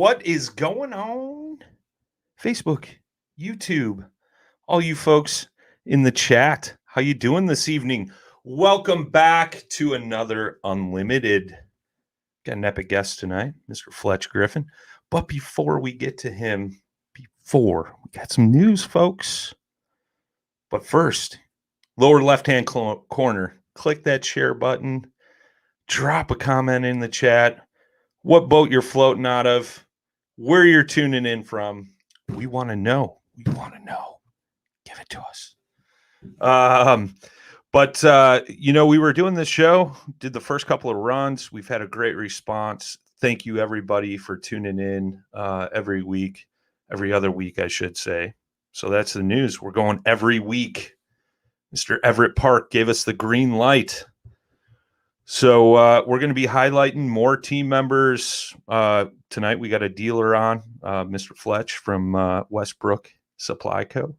What is going on? Facebook, YouTube, all you folks in the chat, how you doing this evening? Welcome back to another Unlimited. Got an epic guest tonight, Mr. Fletch Griffin. But before we get to him, we got some news, folks. But first, lower left-hand corner, click that share button, drop a comment in the chat, what boat you're floating out of, where you're tuning in from. We want to know. We want to know. Give it to us. We were doing this show, did the first couple of runs. We've had a great response. Thank you, everybody, for tuning in every week, every other week, I should say. So that's the news. We're going every week. Mr. Everett Park gave us the green light. So we're going to be highlighting more team members. Tonight we got a dealer on, Mr. Fletch from Westbrook Supply Co.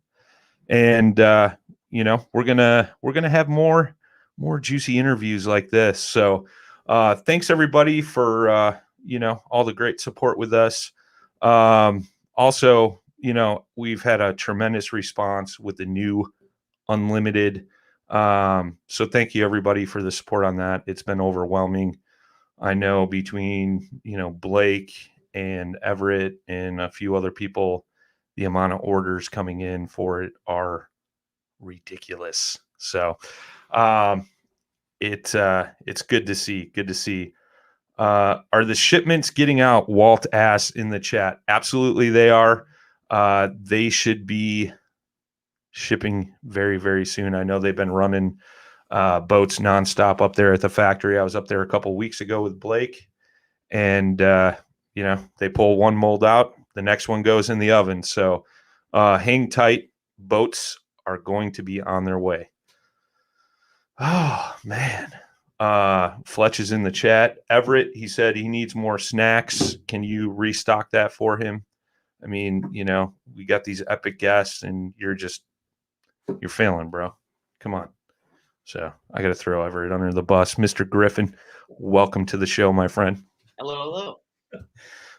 And we're gonna have more juicy interviews like this. So thanks everybody for all the great support with us. Also, we've had a tremendous response with the new Unlimited. So thank you everybody for the support on that. It's been overwhelming. I know between, Blake and Everett and a few other people, the amount of orders coming in for it are ridiculous. So, it's good to see. Good to see. Are the shipments getting out? Walt asks in the chat. Absolutely, they are. They should be shipping very, very soon. I know they've been running boats nonstop up there at the factory. I was up there a couple weeks ago with Blake, and they pull one mold out, the next one goes in the oven. So hang tight. Boats are going to be on their way. Oh man. Fletch is in the chat. Everett, he said he needs more snacks. Can you restock that for him? I mean, we got these epic guests and you're failing, bro. Come on. So I got to throw Everett under the bus. Mr. Griffin, welcome to the show, my friend. Hello.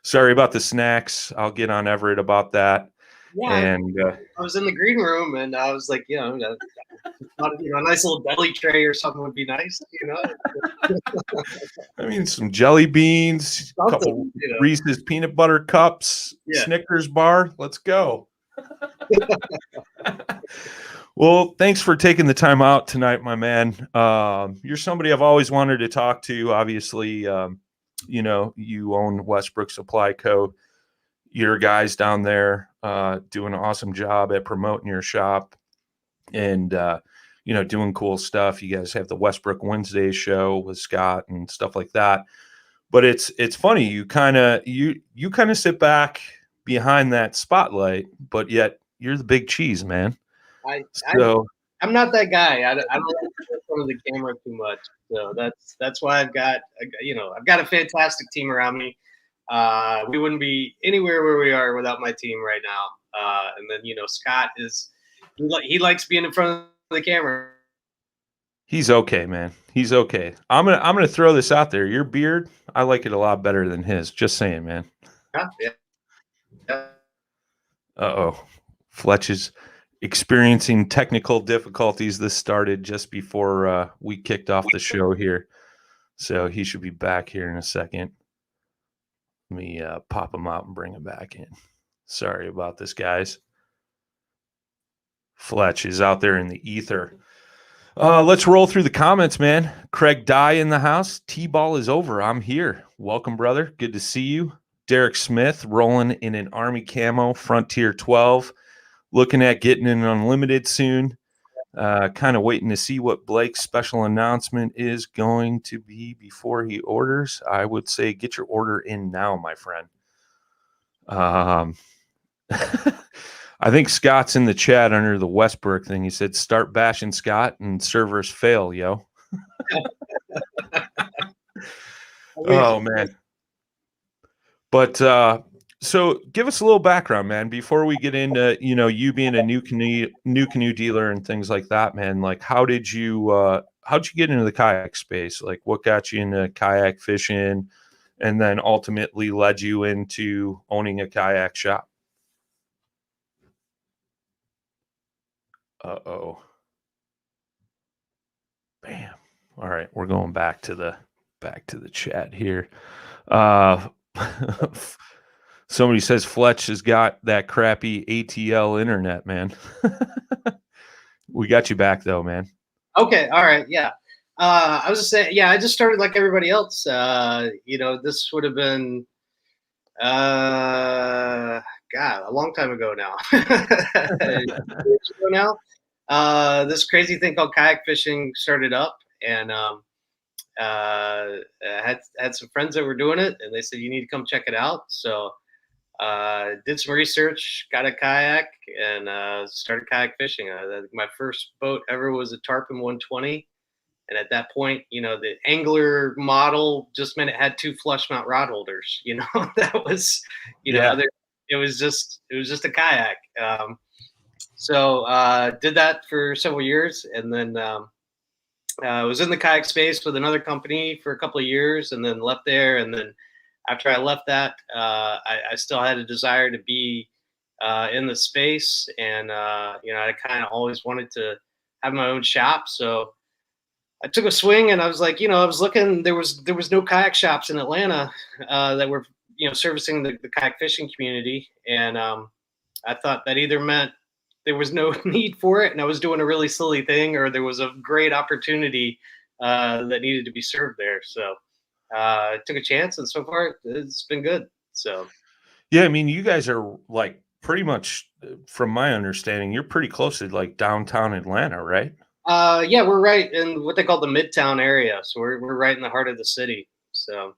Sorry about the snacks. I'll get on Everett about that. Yeah, and I was in the green room and I was like, a nice little deli tray or something would be nice, I mean, some jelly beans, a couple Reese's peanut butter cups, Snickers bar. Let's go. Well, thanks for taking the time out tonight, my man. You're somebody I've always wanted to talk to. Obviously, you own Westbrook Supply Co. Your guys down there doing an awesome job at promoting your shop and, doing cool stuff. You guys have the Westbrook Wednesday show with Scott and stuff like that. But it's funny. You kind of sit back behind that spotlight, but yet you're the big cheese, man. I I'm not that guy. I don't like to be in front of the camera too much. So that's why I've got a fantastic team around me. We wouldn't be anywhere where we are without my team right now. And then Scott he likes being in front of the camera. He's okay, man. He's okay. I'm gonna throw this out there. Your beard, I like it a lot better than his. Just saying, man. Yeah. Uh-oh. Fletch is experiencing technical difficulties. This started just before we kicked off the show here. So he should be back here in a second. Let me pop him out and bring him back in. Sorry about this, guys. Fletch is out there in the ether. Let's roll through the comments, man. Craig Dye in the house. T-ball is over. I'm here. Welcome, brother. Good to see you. Derek Smith rolling in an Army camo, Frontier 12. Looking at getting an unlimited soon. Kind of waiting to see what Blake's special announcement is going to be before he orders. I would say get your order in now, my friend. I think Scott's in the chat under the Westbrook thing. He said, start bashing Scott and servers fail, yo. Oh, man. But so give us a little background, man, before we get into, you being a new canoe dealer and things like that, man. Like, how'd you get into the kayak space? Like, what got you into kayak fishing and then ultimately led you into owning a kayak shop? Uh-oh. Bam. All right, we're going back to the chat here. Somebody says Fletch has got that crappy ATL internet, man. We got you back though, man. Okay, all right, yeah. I was just saying, yeah, I just started like everybody else. This would have been a long time ago now. Years ago now. This crazy thing called kayak fishing started up, and I had some friends that were doing it, and they said you need to come check it out. So did some research, got a kayak, and started kayak fishing. My first boat ever was a Tarpon 120. And at that point, the angler model just meant it had 2 flush mount rod holders. That was, it was just a kayak. So did that for several years, and then I was in the kayak space with another company for a couple of years, and then left there. And then after I left that, I still had a desire to be in the space, and I kind of always wanted to have my own shop. So I took a swing, and I was like, I was looking. There was no kayak shops in Atlanta that were servicing the kayak fishing community, and I thought that either meant there was no need for it, and I was doing a really silly thing, or there was a great opportunity that needed to be served there. So I took a chance, and so far it's been good. So yeah, I mean, you guys are like pretty much, from my understanding, you're pretty close to like downtown Atlanta, right? Yeah, we're right in what they call the Midtown area. So we're right in the heart of the city. So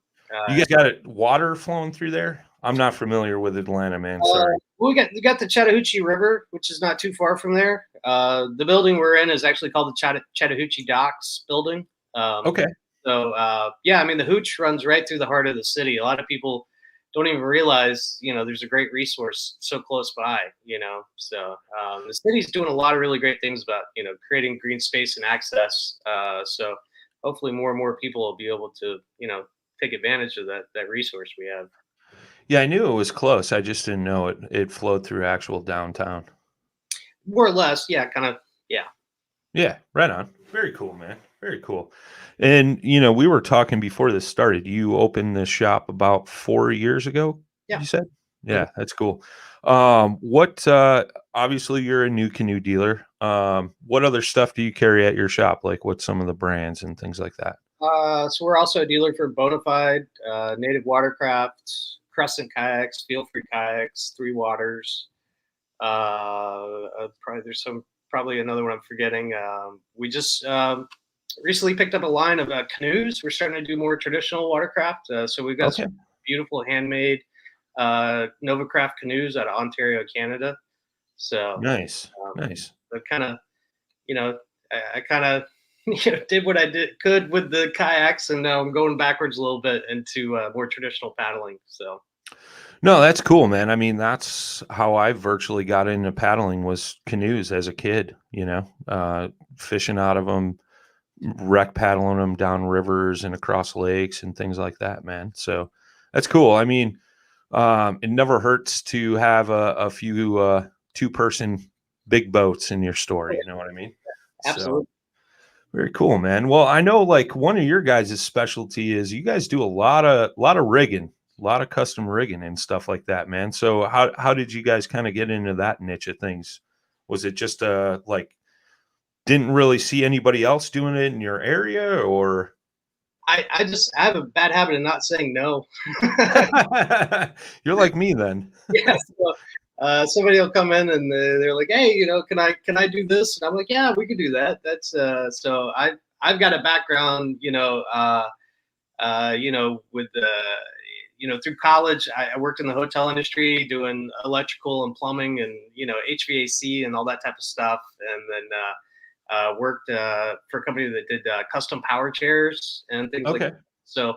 you guys got water flowing through there? I'm not familiar with Atlanta, man. Sorry. We got the Chattahoochee River, which is not too far from there. The building we're in is actually called the Chattahoochee Docks building. Okay. So yeah, I mean, the Hooch runs right through the heart of the city. A lot of people don't even realize, there's a great resource so close by, So the city's doing a lot of really great things about, creating green space and access. So hopefully more and more people will be able to, take advantage of that resource we have. Yeah, I knew it was close. I just didn't know it flowed through actual downtown. More or less, yeah, kind of, yeah. Yeah, right on. Very cool, man. Very cool. And, we were talking before this started. You opened the shop about 4 years ago, Yeah. you said? Yeah, that's cool. Obviously you're a new canoe dealer. What other stuff do you carry at your shop? Like what's some of the brands and things like that? So we're also a dealer for Bonafide, Native Watercraft, Crescent Kayaks, Feel Free Kayaks, Three Waters. Probably another one I'm forgetting. We just recently picked up a line of canoes. We're starting to do more traditional watercraft. So we've got some beautiful handmade Novacraft canoes out of Ontario, Canada. So nice. They're kind of, you know, I kind of did what I could with the kayaks, and now I'm going backwards a little bit into more traditional paddling. So No, that's cool, man. I mean, that's how I virtually got into paddling was canoes as a kid, fishing out of them, wreck paddling them down rivers and across lakes and things like that, man. So that's cool. I mean, it never hurts to have a few two-person big boats in your store. You know what I mean? So absolutely. very cool, man. Well, I know like one of your guys' specialty is you guys do a lot of rigging, a lot of custom rigging and stuff like that, man. So how did you guys kind of get into that niche of things? Was it just like didn't really see anybody else doing it in your area or I have a bad habit of not saying no. you're like me then? Yeah. So, somebody will come in and they're like, "Hey, can I do this?" And I'm like, "Yeah, we could do that." That's so I've got a background, with through college, I worked in the hotel industry doing electrical and plumbing and HVAC and all that type of stuff, and then worked for a company that did custom power chairs and things like Okay. that. So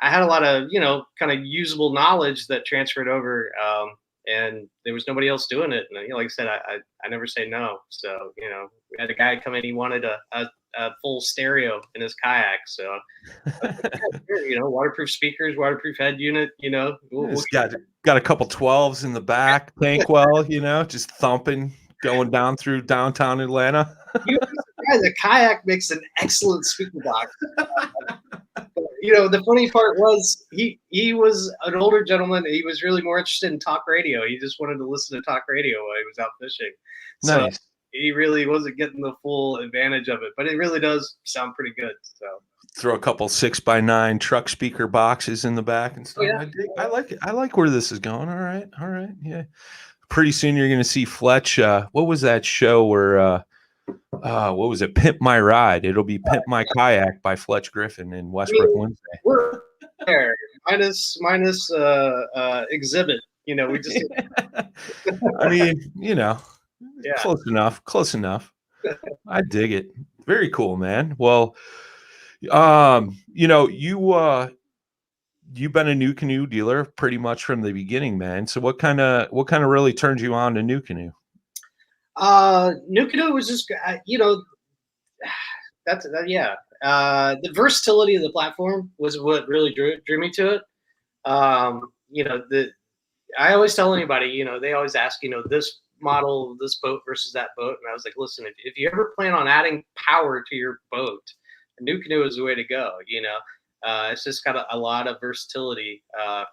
I had a lot of kind of usable knowledge that transferred over, and there was nobody else doing it. And like I said, I never say no. So we had a guy come in. He wanted a full stereo in his kayak. So waterproof speakers, waterproof head unit. We'll It's got a couple 12s in the back, Bankwell, just thumping, going down through downtown Atlanta. you'd be surprised. A kayak makes an excellent speaker box. The funny part was he was an older gentleman. He was really more interested in talk radio. He just wanted to listen to talk radio while he was out fishing. So Nice. he really wasn't getting the full advantage of it, but it really does sound pretty good. So Throw a couple 6x9 truck speaker boxes in the back and oh stuff. yeah, I like it. I like where this is going. All right. All right. Yeah. Pretty soon you're going to see Fletch. What was that show where, what was it? Pimp My Ride. It'll be Pimp My Kayak by Fletch Griffin in I Westbrook mean, Wednesday. we're there minus exhibit. We just I mean, yeah. close enough. Close enough. I dig it. Very cool, man. Well, you've been a new canoe dealer pretty much from the beginning, man. So what kind of really turned you on to new canoe? New canoe was just that's yeah. The versatility of the platform was what really drew me to it. The I always tell anybody, they always ask, this model, this boat versus that boat, and I was like, listen, if you ever plan on adding power to your boat, a new canoe is the way to go. It's just got a lot of versatility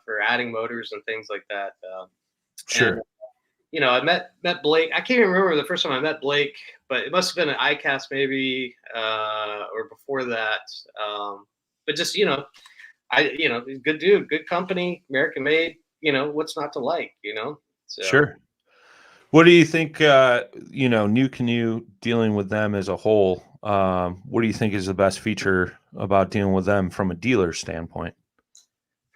for adding motors and things like that. And Sure. I met Blake. I can't even remember the first time I met Blake, but it must have been an ICAST maybe or before that. But just good dude, good company, American made. What's not to like? So Sure. What do you think, new canoe dealing with them as a whole? What do you think is the best feature about dealing with them from a dealer standpoint?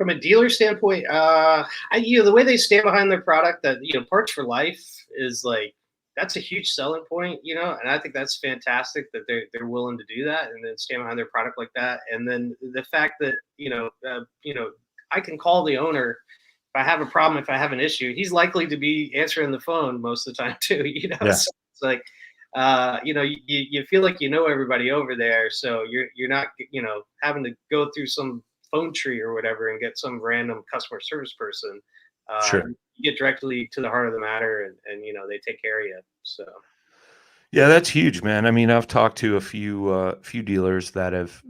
from a dealer standpoint, the way they stand behind their product, that parts for life is like that's a huge selling point, and I think that's fantastic that they're willing to do that and then stand behind their product like that. And then the fact that I can call the owner if I have a problem, if I have an issue, he's likely to be answering the phone most of the time too. Yeah. So it's like you feel like everybody over there, so you're not having to go through some phone tree or whatever and get some random customer service person. Sure. You get directly to the heart of the matter, and they take care of you. So Yeah, that's huge, man. I mean, I've talked to a few dealers that have,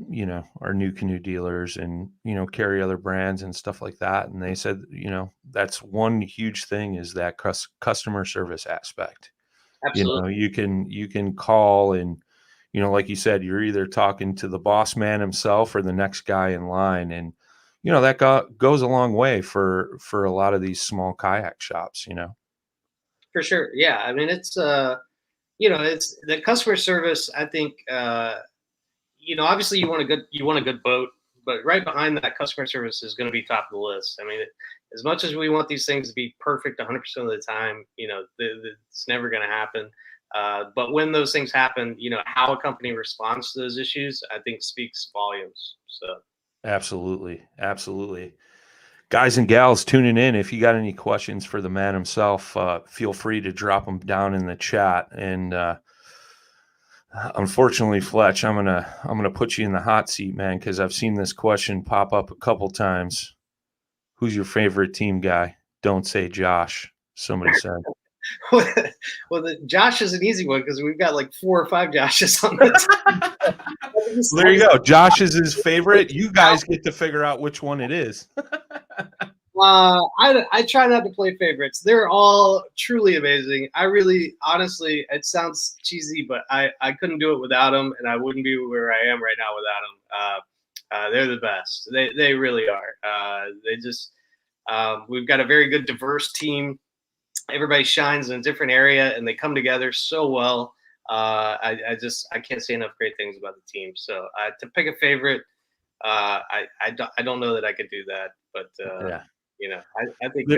are new canoe dealers and, carry other brands and stuff like that. And they said, that's one huge thing is that customer service aspect. absolutely, You can call and, like you said, you're either talking to the boss man himself or the next guy in line. And, that goes a long way for a lot of these small kayak shops. for sure. Yeah, I mean it's the customer service. I think obviously you want a good boat, but right behind that, customer service is going to be top of the list. I mean, as much as we want these things to be perfect 100% of the time, it's never going to happen. But when those things happen, how a company responds to those issues, I think speaks volumes. So Absolutely. Absolutely. Guys and gals tuning in, if you got any questions for the man himself, feel free to drop them down in the chat. And unfortunately, Fletch, I'm gonna put you in the hot seat, man, because I've seen this question pop up a couple times. Who's your favorite team guy? Don't say Josh. Somebody said. well, Josh is an easy one because we've got like 4 or 5 Joshes on the team. Well, there you go. Josh is his favorite. You guys get to figure out which one it is. I try not to play favorites. They're all truly amazing. I really, honestly, it sounds cheesy, but I couldn't do it without them, and I wouldn't be where I am right now without them. They're the best. They really are. They just we've got a very good, diverse team. Everybody shines in a different area, and they come together so well. I can't say enough great things about the team. So to pick a favorite, I don't know that I could do that, but Yeah. I think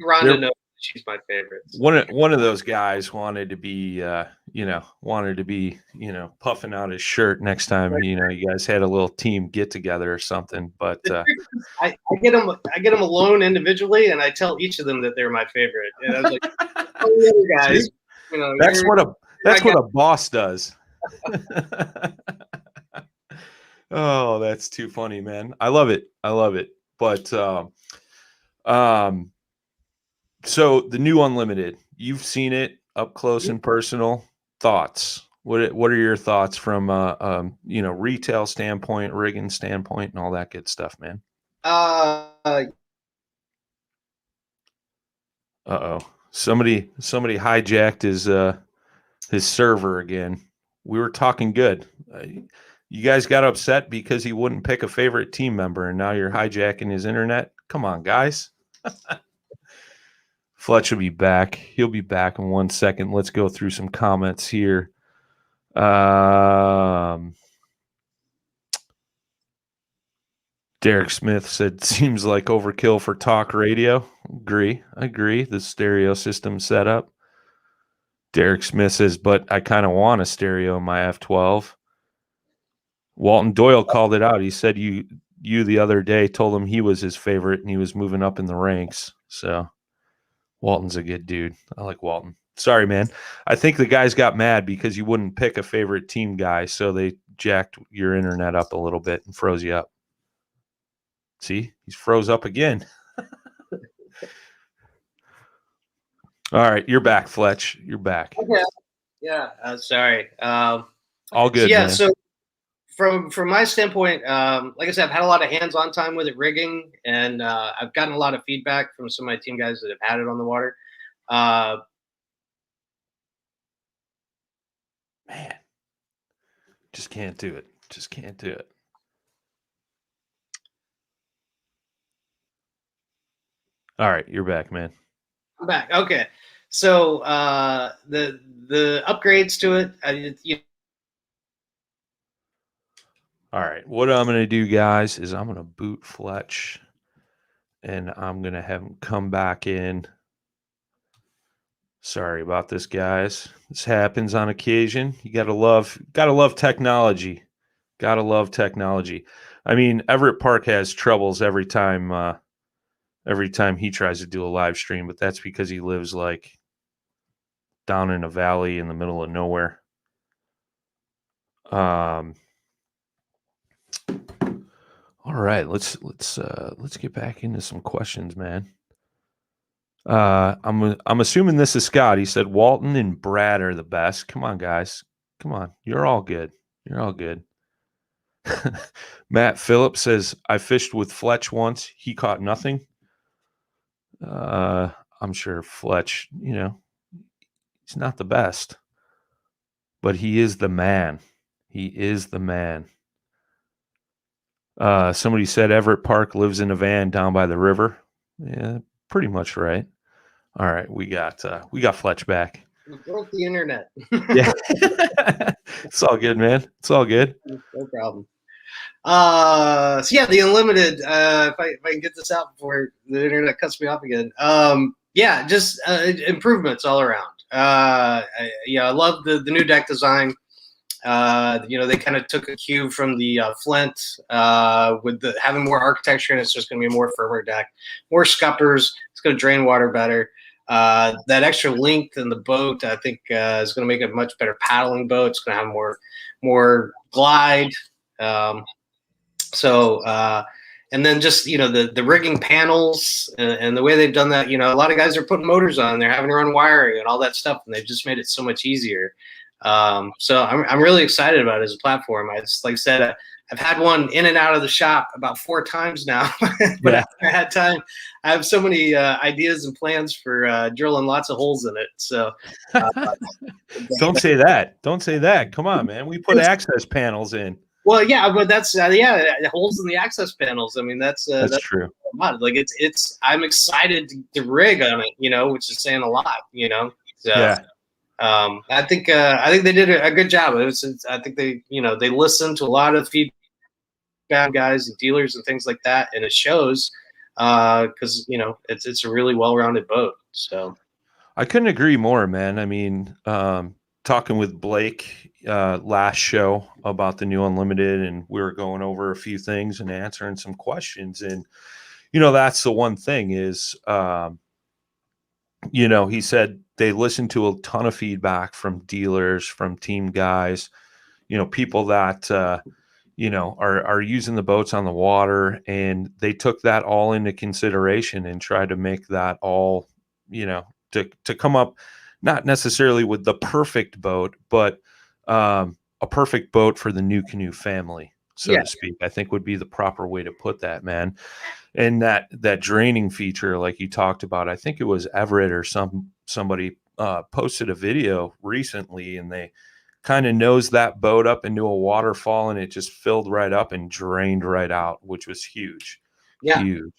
Rhonda knows she's my favorite. So. One of those guys wanted to be, puffing out his shirt next time, you guys had a little team get together or something. But I get them alone individually, and I tell each of them that they're my favorite. And I was like, oh, the other guys, that's what a boss does. Oh, that's too funny, man. I love it. But so the new Unlimited, you've seen it up close and personal. Thoughts? What are your thoughts from retail standpoint, rigging standpoint, and all that good stuff, man? Somebody hijacked his server again. We were talking good. You guys got upset because he wouldn't pick a favorite team member, and now you're hijacking his internet. Come on, guys. Fletch will be back. He'll be back in 1 second. Let's go through some comments here. Derek Smith said, seems like overkill for talk radio. I agree. The stereo system setup. Derek Smith says, but I kind of want a stereo in my F12. Walton Doyle called it out. He said you the other day told him he was his favorite and he was moving up in the ranks. So Walton's a good dude. I like Walton. Sorry, man. I think the guys got mad because you wouldn't pick a favorite team guy, so they jacked your internet up a little bit and froze you up. See? He's froze up again. All right, you're back, Fletch. You're back. Okay. Yeah, sorry. All good, man. So from my standpoint, like I said, I've had a lot of hands-on time with it rigging, and I've gotten a lot of feedback from some of my team guys that have had it on the water. Man, just can't do it. All right, you're back, man. I'm back. Okay, so the upgrades to it, All right, what I'm going to do, guys, is I'm going to boot Fletch, and I'm going to have him come back in. Sorry about this, guys. This happens on occasion. You gotta love technology. Gotta love technology. I mean, Everett Park has troubles every time he tries to do a live stream, but that's because he lives like down in a valley in the middle of nowhere. All right, let's get back into some questions, man. I'm assuming this is Scott. He said Walton and Brad are the best. Come on, guys. Come on. You're all good. Matt Phillips says, I fished with Fletch once. He caught nothing. I'm sure Fletch, he's not the best, but he is the man. Somebody said Everett Park lives in a van down by the river. Yeah, pretty much right. All right, we got Fletch back. We broke the internet. Yeah, it's all good, man. It's all good. No problem. So yeah, the Unlimited. If I can get this out before the internet cuts me off again. Yeah, just improvements all around. I love the new deck design. They kind of took a cue from the Flint with having more architecture, and it's just going to be a more firmer deck, more scuppers. It's going to drain water better. That extra length in the boat, I think, is going to make it a much better paddling boat. It's going to have more glide. And then just the rigging panels and the way they've done that. A lot of guys are putting motors on. They're having to run wiring and all that stuff, and they've just made it so much easier. So I'm really excited about it as a platform. I just, like I said, I've had one in and out of the shop about 4 times now, but Yeah. I had time. I have so many ideas and plans for drilling lots of holes in it. So Don't say that. Don't say that. Come on, man. We put access panels in. Well, yeah, but that's holes in the access panels. I mean, that's true. Like I'm excited to rig on it, which is saying a lot, So, Yeah. I think they did a good job. I think they listened to a lot of feedback guys and dealers and things like that, and it shows because it's a really well-rounded boat. So I couldn't agree more, man. I mean, talking with Blake last show about the new Unlimited, and we were going over a few things and answering some questions, and that's the one thing is he said they listened to a ton of feedback from dealers, from team guys, people that are using the boats on the water, and they took that all into consideration and tried to make that all to come up not necessarily with the perfect boat, but a perfect boat for the new canoe family, so to speak, I think would be the proper way to put that, man. And that draining feature, like you talked about, I think it was Everett or somebody posted a video recently, and they kind of nosed that boat up into a waterfall, and it just filled right up and drained right out, which was huge. Yeah. Huge.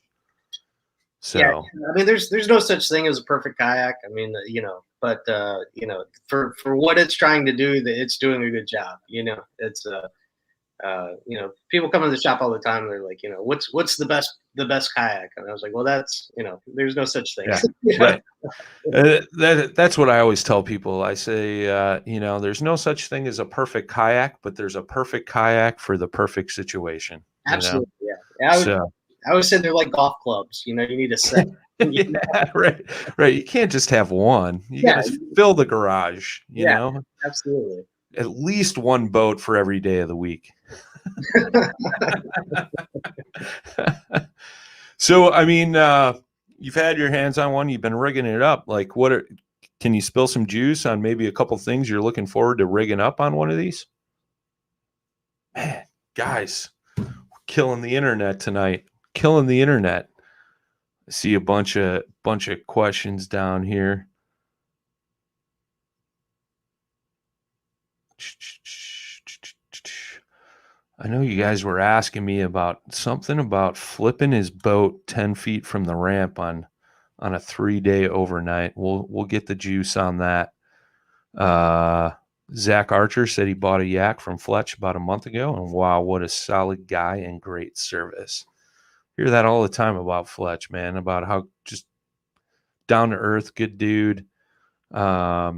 So I mean, there's no such thing as a perfect kayak. I mean, but for what it's trying to do, it's doing a good job. It's people come in the shop all the time. And they're like, what's the best kayak? And I was like, well, that's there's no such thing. Yeah, right. That's what I always tell people. I say, there's no such thing as a perfect kayak, but there's a perfect kayak for the perfect situation. Absolutely, yeah. I always say they're like golf clubs. You need a set. Yeah, right. You can't just have one. You got to fill the garage. You know, absolutely. At least one boat for every day of the week. So, I mean, you've had your hands on one. You've been rigging it up. Like, can you spill some juice on maybe a couple things you're looking forward to rigging up on one of these? Man, guys, we're killing the internet tonight. Killing the internet. I see a bunch of questions down here. I know you guys were asking me about something about flipping his boat 10 feet from the ramp on a 3-day overnight. We'll get the juice on that. Zach Archer said he bought a yak from Fletch about a month ago, and wow, what a solid guy and great service. Hear that all the time about Fletch, man, about how just down to earth, good dude. I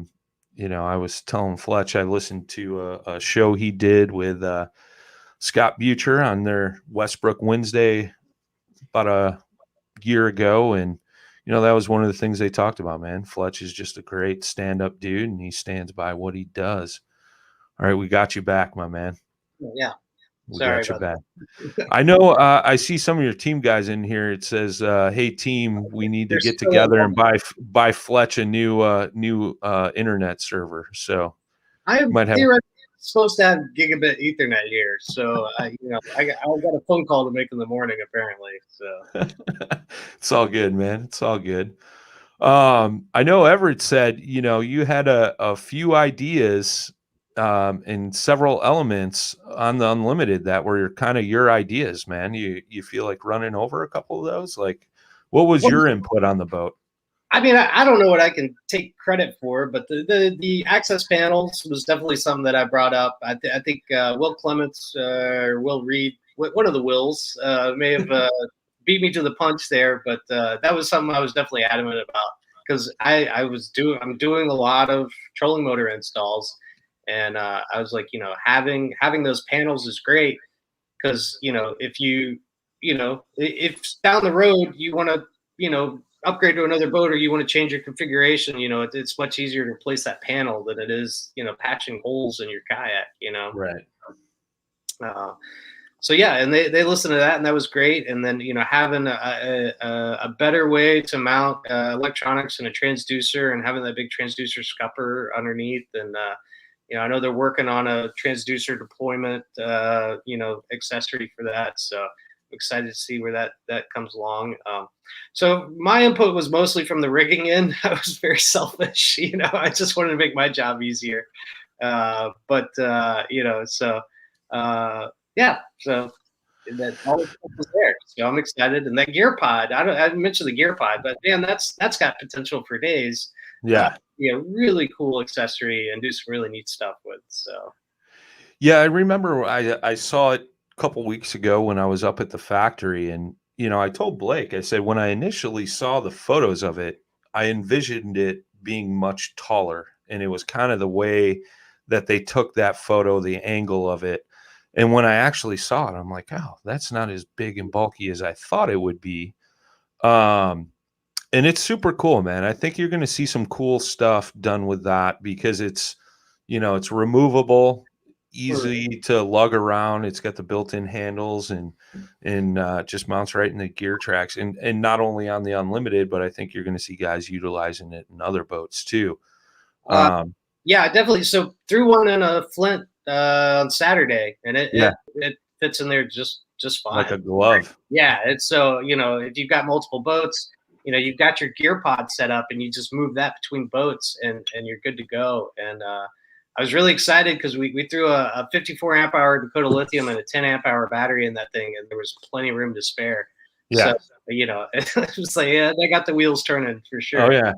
was telling Fletch I listened to a show he did with Scott Butcher on their Westbrook Wednesday about a year ago, and that was one of the things they talked about, man. Fletch is just a great stand-up dude, and he stands by what he does. All right, we got you back, my man. Yeah. Got you back. I know I see some of your team guys in here. It says, hey, team, we need to get together and buy Fletch a new internet server. So I'm supposed to have gigabit Ethernet here. So, I got a phone call to make in the morning, apparently. So it's all good, man. It's all good. I know Everett said, you had a few ideas and several elements on the Unlimited that were kind of your ideas, man. You feel like running over a couple of those? Like, what was your input on the boat? I mean, I don't know what I can take credit for, but the access panels was definitely something that I brought up. I think Will Clements or Will Reed, one of the Wills, may have beat me to the punch there, but that was something I was definitely adamant about because I'm doing a lot of trolling motor installs, and I was like, having those panels is great because if if down the road you want to upgrade to another boat or you want to change your configuration, it's much easier to replace that panel than it is patching holes in your kayak. Right. uh, so yeah, and they listened to that, and that was great. And then having a better way to mount electronics and a transducer, and having that big transducer scupper underneath, and I know they're working on a transducer deployment accessory for that. So I'm excited to see where that comes along. So my input was mostly from the rigging end. I was very selfish, I just wanted to make my job easier. Yeah, so that all the stuff was there. So I'm excited. And that gear pod, I didn't mention the gear pod, but man, that's got potential for days. Yeah. Really cool accessory and do some really neat stuff with. So Yeah, I remember I saw it a couple weeks ago when I was up at the factory, and I told Blake, I said when I initially saw the photos of it, I envisioned it being much taller, and it was kind of the way that they took that photo, the angle of it. And when I actually saw it, I'm like, oh, that's not as big and bulky as I thought it would be. And it's super cool, man. I think you're going to see some cool stuff done with that because it's removable, easy to lug around. It's got the built-in handles and just mounts right in the gear tracks. And not only on the Unlimited, but I think you're going to see guys utilizing it in other boats too. Yeah, definitely. So threw one in a Flint on Saturday, and it fits in there just fine, like a glove. Yeah, it's so if you've got multiple boats, you've got your gear pod set up, and you just move that between boats, and you're good to go. And I was really excited because we threw a 54 amp hour Dakota Lithium and a 10 amp hour battery in that thing, and there was plenty of room to spare. Yeah. So it was like, yeah, they got the wheels turning for sure. Oh yeah.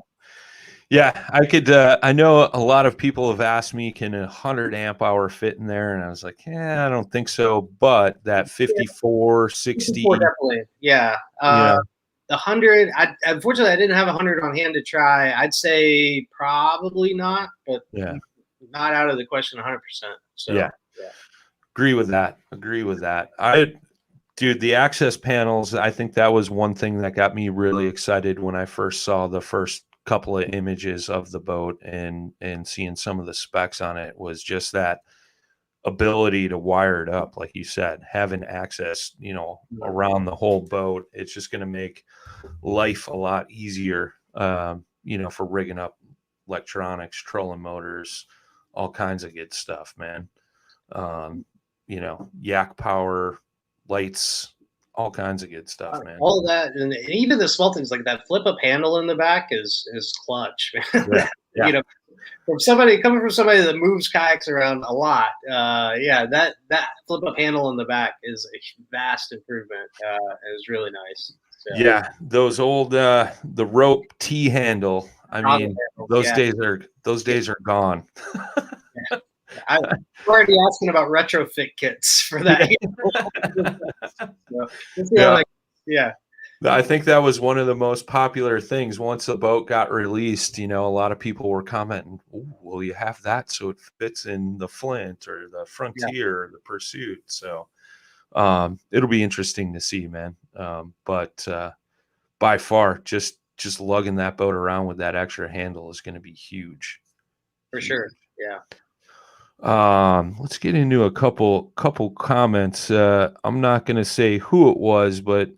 Yeah, I could. I know a lot of people have asked me, can 100 amp hour fit in there? And I was like, yeah, I don't think so. But that 54, 60, definitely, yeah. The 100. Unfortunately, I didn't have 100 on hand to try. I'd say probably not, but not out of the question 100%. So yeah. Agree with that. Dude, the access panels, I think that was one thing that got me really excited when I first saw the first couple of images of the boat and seeing some of the specs on it, was just that ability to wire it up, like you said, having access, around the whole boat. It's just going to make life a lot easier, for rigging up electronics, trolling motors, all kinds of good stuff, man. Yak power, lights, all kinds of good stuff, man. All of that, and even the small things like that flip up handle in the back is clutch. Yeah. Coming from somebody that moves kayaks around a lot, that flip up handle in the back is a vast improvement. It was really nice. So. Yeah, those old the rope T handle. I mean, those days are gone. I'm already asking about retrofit kits for that. I think that was one of the most popular things. Once the boat got released, a lot of people were commenting, will you have that so it fits in the Flint or the Frontier or the Pursuit? So it'll be interesting to see, man. But by far, just lugging that boat around with that extra handle is going to be huge. For sure. Yeah. Let's get into a couple comments. I'm not going to say who it was, but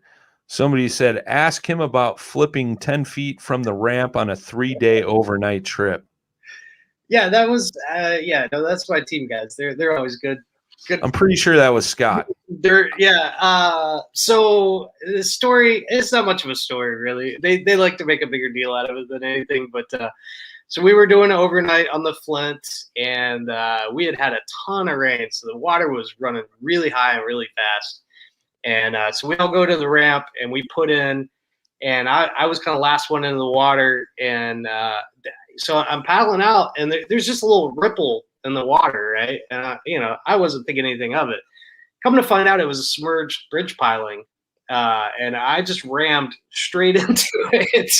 somebody said, ask him about flipping 10 feet from the ramp on a 3-day overnight trip. Yeah, that was, that's my team guys. They're always good. I'm pretty sure that was Scott. So the story, it's not much of a story, really. They like to make a bigger deal out of it than anything, but, so we were doing it overnight on the Flint, and we had a ton of rain, so the water was running really high and really fast. And so we all go to the ramp, and we put in, and I was kind of last one into the water, and so I'm paddling out, and there's just a little ripple in the water, right? And I wasn't thinking anything of it. Come to find out, it was a submerged bridge piling, and I just rammed straight into it,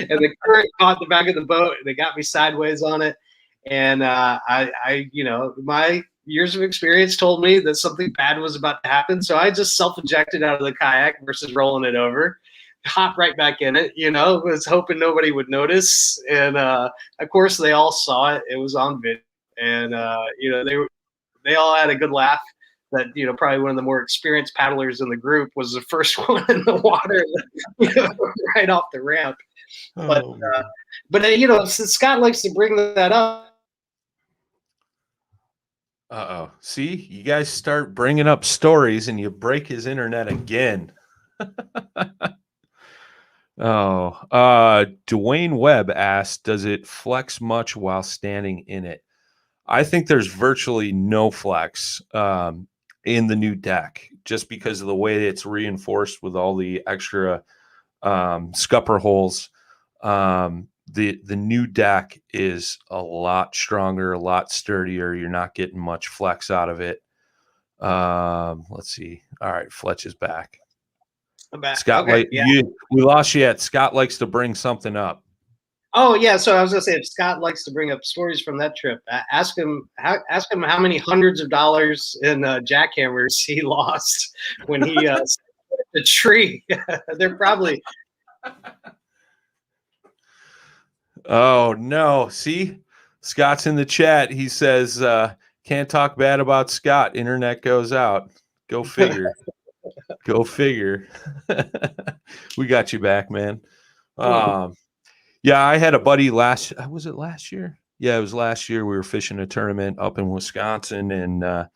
and the current caught the back of the boat, and it got me sideways on it. And my years of experience told me that something bad was about to happen, so I just self-ejected out of the kayak versus rolling it over. Hopped right back in it, was hoping nobody would notice. And of course, they all saw it. It was on video, and they all had a good laugh. That probably one of the more experienced paddlers in the group was the first one in the water, right off the ramp. But since Scott likes to bring that up. See, you guys start bringing up stories, and you break his internet again. Dwayne Webb asked, does it flex much while standing in it? I think there's virtually no flex in the new deck, just because of the way it's reinforced with all the extra scupper holes. The new deck is a lot stronger, a lot sturdier. You're not getting much flex out of it. Let's see. All right, Fletch is back. I'm back. Scott, okay, we lost you yet. Scott likes to bring something up. Oh yeah, so I was gonna say, if Scott likes to bring up stories from that trip, ask him how many hundreds of dollars in jackhammers he lost when he the tree. They're probably. Oh no! See, Scott's in the chat. He says, "Can't talk bad about Scott. Internet goes out. Go figure." Go figure. We got you back, man. Yeah, I had a buddy was it last year? Yeah, it was last year. We were fishing a tournament up in Wisconsin, and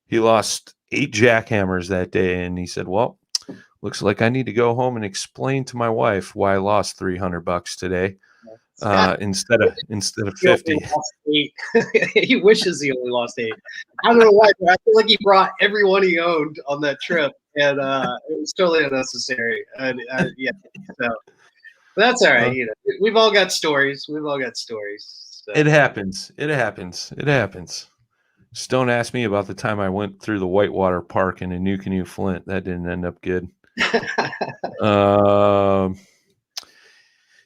he lost 8 jackhammers that day. And he said, well, looks like I need to go home and explain to my wife why I lost $300 today instead of 50. He wishes he only lost 8. I don't know why, but I feel like he brought everyone he owned on that trip, and it was totally unnecessary. Yeah, so that's all right. We've all got stories. So. It happens. Just don't ask me about the time I went through the Whitewater Park in a New Canoe Flint. That didn't end up good.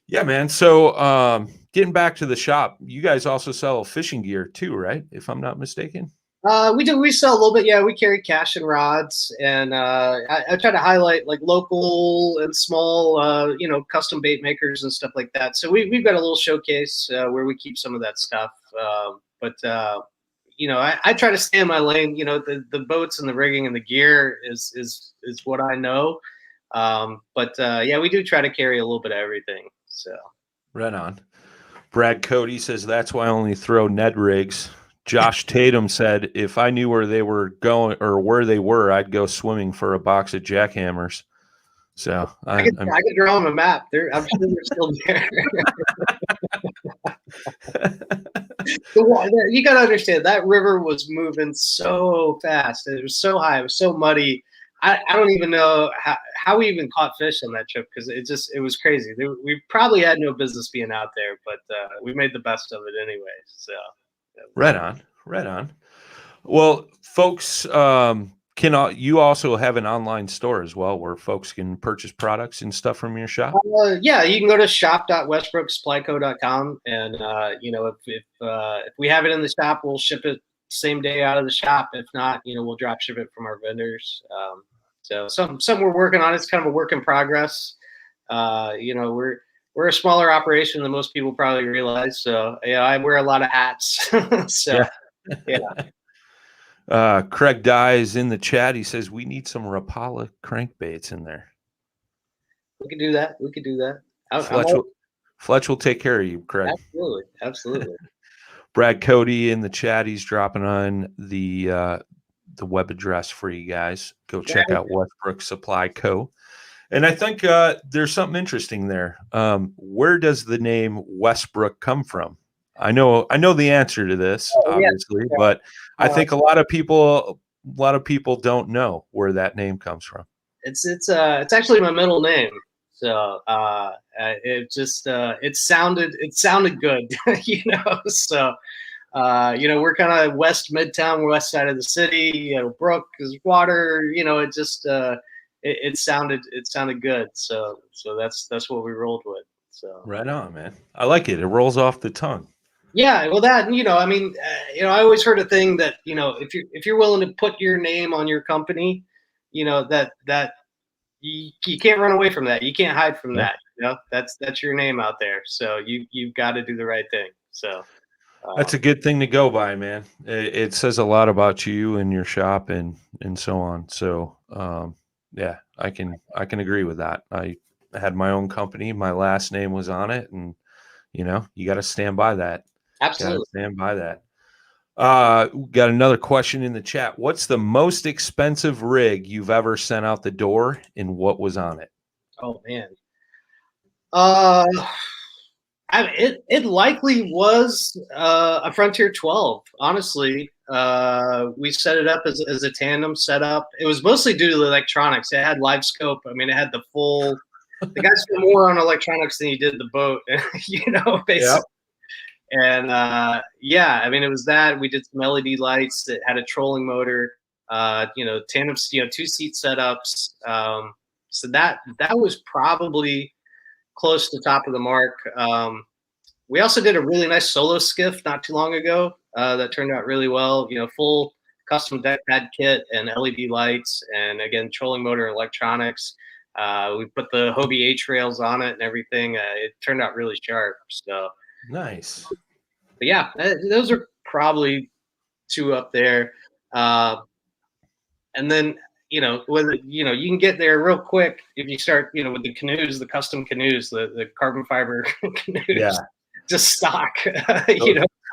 Yeah, man. So getting back to the shop, you guys also sell fishing gear too, right? If I'm not mistaken. We do. We sell a little bit. Yeah, we carry cash and rods, and I try to highlight like local and small, custom bait makers and stuff like that. So we've got a little showcase where we keep some of that stuff. I try to stay in my lane. The boats and the rigging and the gear is what I know. Yeah, we do try to carry a little bit of everything. So right on. Brad Cody says that's why I only throw Ned rigs. Josh Tatum said, if I knew where they were going or where they were, I'd go swimming for a box of jackhammers. So I could draw them a map. I'm sure they're still there. You got to understand, that river was moving so fast. It was so high. It was so muddy. I don't even know how we even caught fish on that trip, because it was crazy. We probably had no business being out there, but we made the best of it anyway. So. Right on. Well, folks, you also have an online store as well where folks can purchase products and stuff from your shop? Yeah, you can go to shop.westbrooksupplyco.com, and if we have it in the shop, we'll ship it same day out of the shop. If not, we'll drop ship it from our vendors. So something we're working on. It's kind of a work in progress. We're a smaller operation than most people probably realize. So I wear a lot of hats. So yeah. Craig Dye is in the chat. He says we need some Rapala crankbaits in there. We could do that. Fletch will take care of you, Craig. Absolutely. Brad Cody in the chat. He's dropping on the web address for you guys. Go check out Westbrook Supply Co. And I think there's something interesting there. Where does the name Westbrook come from? I know the answer to this, obviously, but I think a lot of people don't know where that name comes from. It's actually my middle name. So it sounded good, So we're kind of west midtown, west side of the city. Brook is water. it sounded good. So that's what we rolled with. So Right on, man. I like it. It rolls off the tongue. yeah, well, that, I mean, I always heard a thing that, if you're willing to put your name on your company, that you can't run away from that. You can't hide from Yeah. that. That's your name out there. So you've got to do the right thing. So That's a good thing to go by, man. It says a lot about you and your shop and so on. So, yeah, I can agree with that. I had my own company. My last name was on it, and you got to stand by that. Got to absolutely. stand by that. Got another question in the chat. What's the most expensive rig you've ever sent out the door, and what was on it? Oh man. Uh, it likely was a Frontier 12. Honestly, we set it up as a tandem setup. It was mostly due to the electronics. It had live scope. I mean, it had the full. The guy spent more on electronics than he did the boat. Basically. Yep. And yeah, I mean, it was that. We did some LED lights that had a trolling motor. Tandem, 2-seat setups. So that was probably close to top of the mark. We also did a really nice solo skiff not too long ago that turned out really well. Full custom deck pad kit and LED lights, and again, trolling motor electronics. We put the Hobie H rails on it and everything. It turned out really sharp. So Nice. but yeah, those are probably two up there. And then whether you can get there real quick if you start with the canoes, the custom canoes, the carbon fiber canoes. Yeah. Just stock.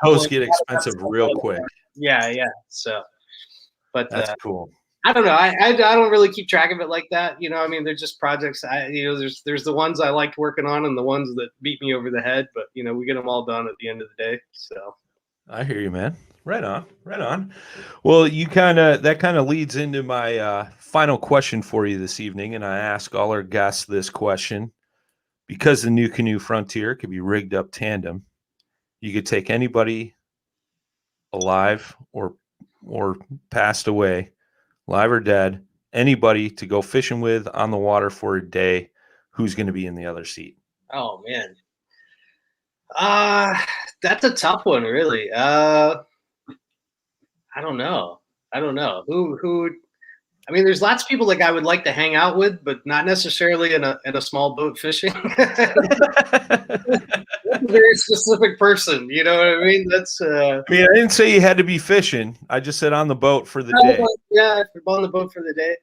Those get expensive real quick. Yeah. So, but That's cool. I don't know. I don't really keep track of it like that. I mean, they're just projects. There's the ones I liked working on and the ones that beat me over the head. But we get them all done at the end of the day. So I hear you, man. Right on. Well, that kind of leads into my final question for you this evening, and I ask all our guests this question. Because the new canoe Frontier could be rigged up tandem, you could take anybody alive or passed away, live or dead, anybody to go fishing with on the water for a day. Who's going to be in the other seat? Oh man, that's a tough one, really. I don't know. Who. I mean, there's lots of people like I would like to hang out with, but not necessarily in a small boat fishing. That's a very specific person. You know what I mean? That's. I mean, I didn't say you had to be fishing. I just said on the boat for the day. Yeah, on the boat for the day.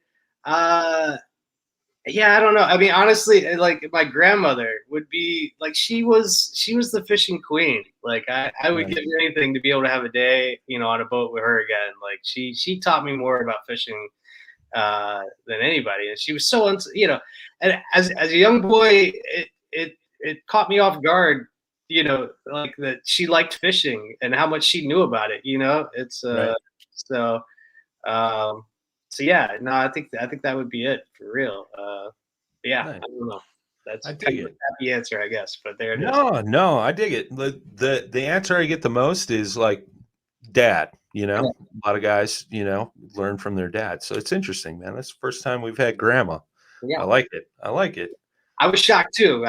Yeah, I don't know. I mean, honestly, like my grandmother would be like she was the fishing queen. Like I would give anything to be able to have a day, on a boat with her again. Like she taught me more about fishing than anybody, and she was so and as a young boy, it caught me off guard, like that she liked fishing and how much she knew about it. It's Right. so so yeah, no, I think that would be it for real. Yeah, nice. I don't know. That's a happy answer, I guess, but there it is. No, I dig it. The answer I get the most is like dad. A lot of guys, learn from their dad. So it's interesting, man. That's the first time we've had grandma. Yeah. I like it. I was shocked too.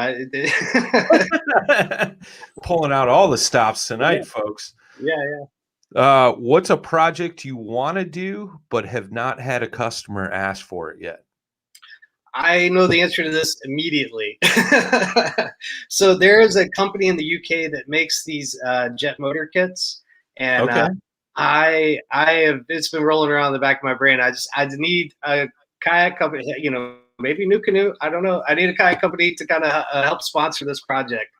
Pulling out all the stops tonight, folks. Yeah. What's a project you want to do but have not had a customer ask for it yet? I know the answer to this immediately. So there is a company in the UK that makes these jet motor kits, and I have, it's been rolling around in the back of my brain. I need a kayak company, maybe New Canoe. I don't know. I need a kayak company to kind of help sponsor this project.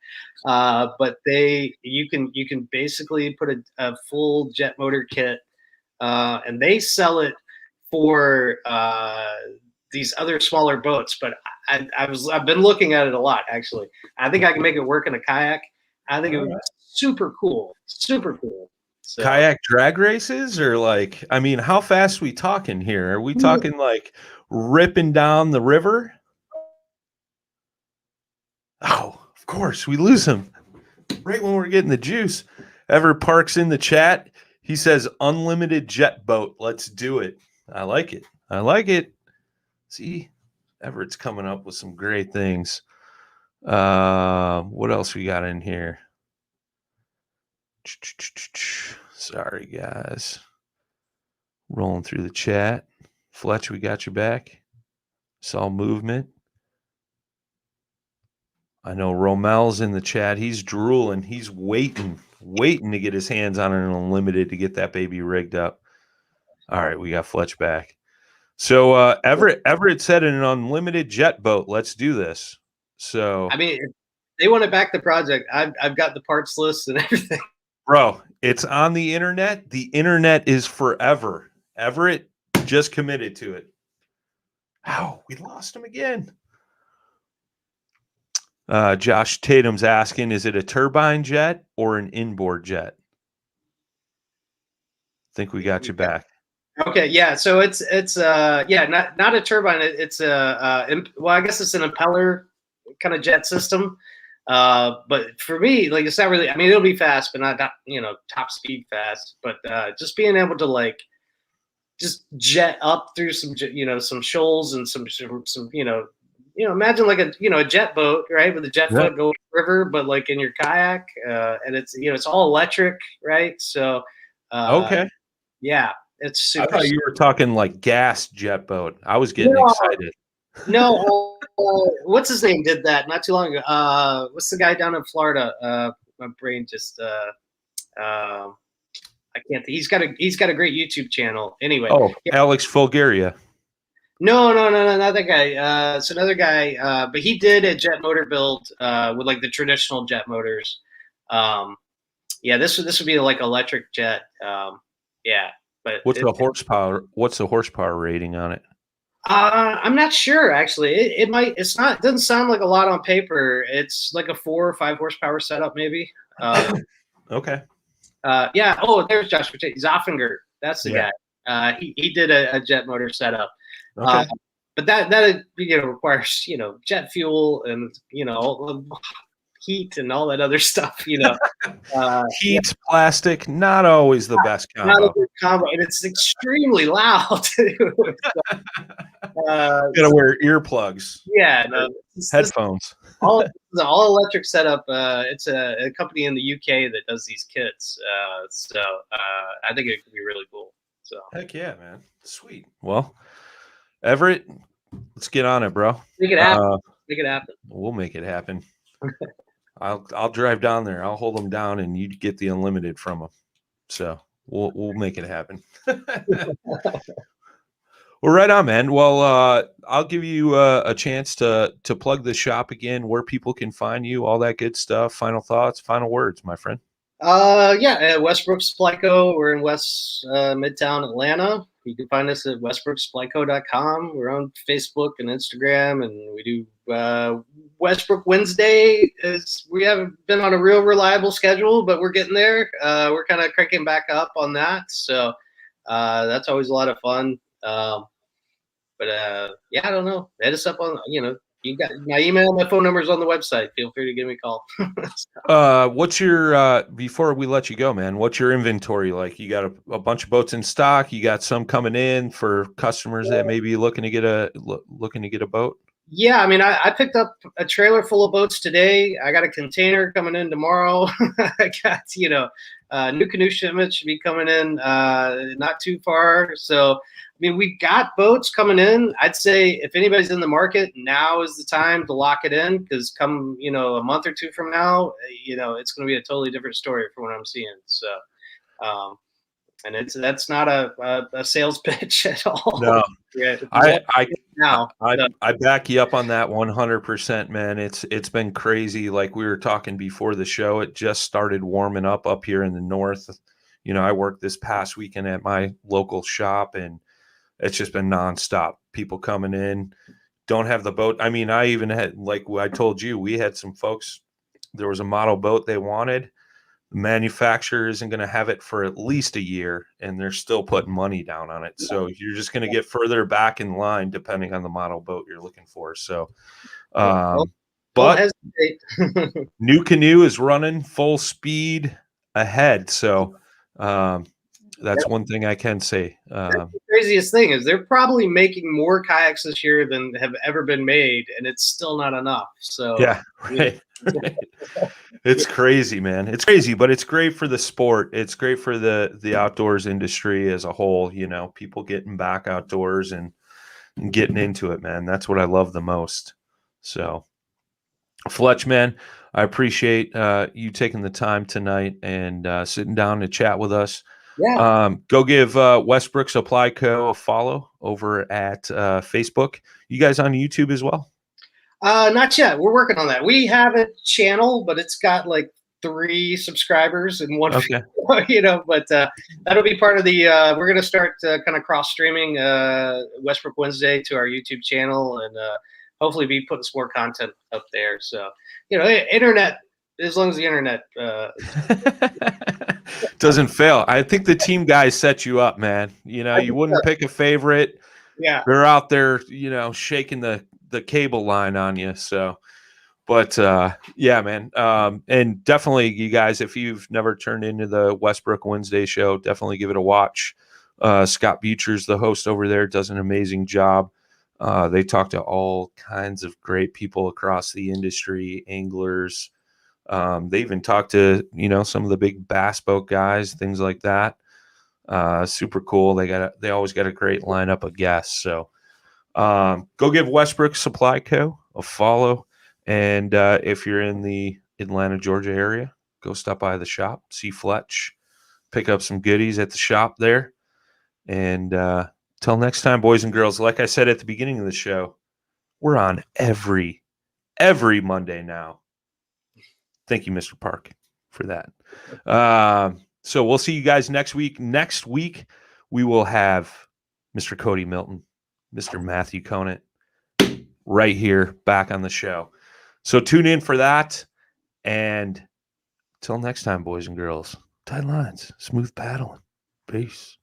But you can basically put a full jet motor kit, and they sell it for these other smaller boats. But I've been looking at it a lot, actually. I think I can make it work in a kayak. I think it would be super cool. Super cool. So, kayak drag races, or how fast are we talking here? Are we talking like ripping down the river? Oh, of course, we lose him right when we're getting the juice. Ever Parks in the chat. He says, unlimited jet boat. Let's do it. I like it. See, Everett's coming up with some great things. What else we got in here? Sorry, guys. Rolling through the chat. Fletch, we got your back. Saw movement. I know Romel's in the chat. He's drooling. He's waiting to get his hands on an unlimited to get that baby rigged up. All right, we got Fletch back. So Everett said an unlimited jet boat. Let's do this. So I mean, if they want to back the project, I've got the parts list and everything. Bro, it's on the internet. The internet is forever. Everett just committed to it. Ow, we lost him again. Josh Tatum's asking, is it a turbine jet or an inboard jet? Think we got you back. Okay, yeah. So it's not a turbine. It's well, I guess it's an impeller kind of jet system. But for me, like, it's not really. I mean, it'll be fast, but not top speed fast. But just being able to like just jet up through some shoals and some imagine like a jet boat, right, with a jet foot going river, but like in your kayak, and it's all electric, right? So okay, yeah, it's super. I thought you were talking like gas jet boat. I was getting excited. No, what's his name did that not too long ago. What's the guy down in Florida? My brain just I can't. He's got a great YouTube channel. Anyway. Oh, yeah. Alex Fulgaria. No, not that guy. It's another guy. But he did a jet motor build with like the traditional jet motors. Yeah, this would be like electric jet. Yeah, but what's the horsepower? What's the horsepower rating on it? I'm not sure actually. It might. It's not. It doesn't sound like a lot on paper. It's like a 4 or 5 horsepower setup maybe. Okay. Yeah. Oh, there's Josh Zoffinger. That's the guy. He did a jet motor setup. Okay. But that requires jet fuel and heat and all that other stuff. Heat, plastic, not always the best combo. Not a good combo, and it's extremely loud too. Gotta wear earplugs. Yeah, no, headphones. All electric setup. It's a company in the UK that does these kits. So I think it could be really cool. So heck yeah, man, sweet. Well, Everett, let's get on it, bro. Make it happen. Make it happen. We'll make it happen. I'll drive down there. I'll hold them down, and you get the unlimited from them. So we'll make it happen. Well, right on, man. Well, I'll give you a chance to plug the shop again, where people can find you, all that good stuff. Final thoughts, final words, my friend. Westbrook Supply Co. We're in West Midtown Atlanta. You can find us at westbrooksupplyco.com. We're on Facebook and Instagram, and we do Westbrook Wednesday. We haven't been on a real reliable schedule, but we're getting there. We're kind of cranking back up on that, so that's always a lot of fun. I don't know. Hit us up on you got my email, my phone number is on the website. Feel free to give me a call. What's your before we let you go, man? What's your inventory like? You got a bunch of boats in stock. You got some coming in for customers that may be looking to get a boat. Yeah, I mean, I picked up a trailer full of boats today. I got a container coming in tomorrow. I got new canoe shipment should be coming in not too far. So I mean, we got boats coming in. I'd say if anybody's in the market, now is the time to lock it in, because come, a month or two from now, it's going to be a totally different story from what I'm seeing. So, and that's not a sales pitch at all. No, yeah, I back you up on that 100%, man. It's been crazy. Like we were talking before the show, it just started warming up here in the north. I worked this past weekend at my local shop, and it's just been nonstop. People coming in, don't have the boat. I mean, I even had, like I told you, we had some folks, there was a model boat they wanted. The manufacturer isn't going to have it for at least a year, and they're still putting money down on it. So you're just going to get further back in line depending on the model boat you're looking for. So, but New Canoe is running full speed ahead. So, that's one thing I can say. The craziest thing is they're probably making more kayaks this year than have ever been made, and it's still not enough. So Yeah, right. It's crazy, man. It's crazy, but it's great for the sport. It's great for the outdoors industry as a whole. You know, people getting back outdoors and getting into it, man. That's what I love the most. So, Fletch, man, I appreciate you taking the time tonight and sitting down to chat with us. yeah. Go give Westbrook Supply Co. a follow over at Facebook. You guys on YouTube as well? Not yet. We're working on that. We have a channel, but it's got like 3 subscribers and one, Okay. but that'll be part of the, we're going to start kind of cross streaming Westbrook Wednesday to our YouTube channel, and hopefully be putting some more content up there. So, internet, as long as the internet doesn't fail. I think the team guys set you up, man. You wouldn't pick a favorite. yeah. They're out there, shaking the cable line on you. So, but yeah, man. And definitely, you guys, if you've never turned into the Westbrook Wednesday show, definitely give it a watch. Scott Bucher's the host over there, does an amazing job. They talk to all kinds of great people across the industry, anglers. They even talk to, some of the big bass boat guys, things like that. Super cool. They always got a great lineup of guests. So go give Westbrook Supply Co. a follow. And if you're in the Atlanta, Georgia area, go stop by the shop, see Fletch, pick up some goodies at the shop there. And till next time, boys and girls, like I said at the beginning of the show, we're on every Monday now. Thank you, Mr. Park, for that. So we'll see you guys next week. Next week, we will have Mr. Cody Milton, Mr. Matthew Conant, right here back on the show. So tune in for that. And till next time, boys and girls, tight lines, smooth paddling. Peace.